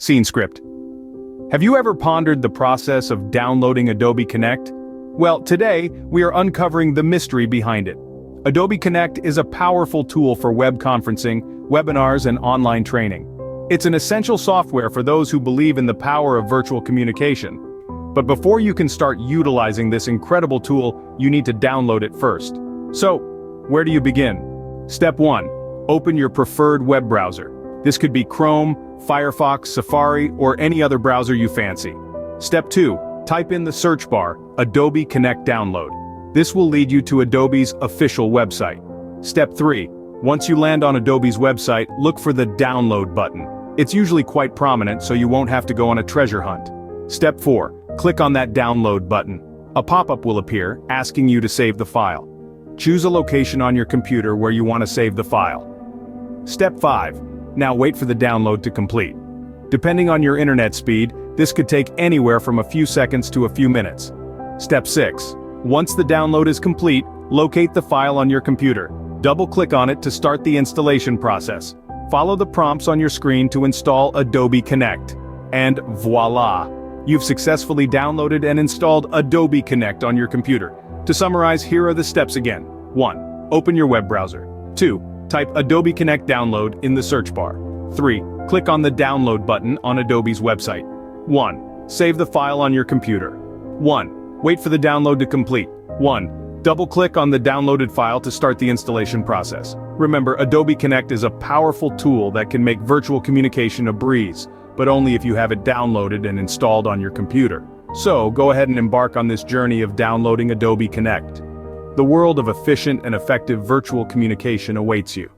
Scene script. Have you ever pondered the process of downloading Adobe Connect? Well, today, we are uncovering the mystery behind it. Adobe Connect is a powerful tool for web conferencing, webinars, and online training. It's an essential software for those who believe in the power of virtual communication. But before you can start utilizing this incredible tool, you need to download it first. So, where do you begin? Step 1. Open your preferred web browser. This could be Chrome, Firefox, Safari, or any other browser you fancy. Step 2. Type in the search bar, Adobe Connect Download. This will lead you to Adobe's official website. Step 3. Once you land on Adobe's website, look for the Download button. It's usually quite prominent, so you won't have to go on a treasure hunt. Step 4. Click on that Download button. A pop-up will appear, asking you to save the file. Choose a location on your computer where you want to save the file. Step 5. Now wait for the download to complete. Depending on your internet speed, this could take anywhere from a few seconds to a few minutes. Step 6. Once the download is complete, locate the file on your computer. Double-click on it to start the installation process. Follow the prompts on your screen to install Adobe Connect. And voila! You've successfully downloaded and installed Adobe Connect on your computer. To summarize, here are the steps again. 1. Open your web browser. 2. Type Adobe Connect Download in the search bar. 3. Click on the Download button on Adobe's website. 1. Save the file on your computer. 1. Wait for the download to complete. 1. Double-click on the downloaded file to start the installation process. Remember, Adobe Connect is a powerful tool that can make virtual communication a breeze, but only if you have it downloaded and installed on your computer. So, go ahead and embark on this journey of downloading Adobe Connect. The world of efficient and effective virtual communication awaits you.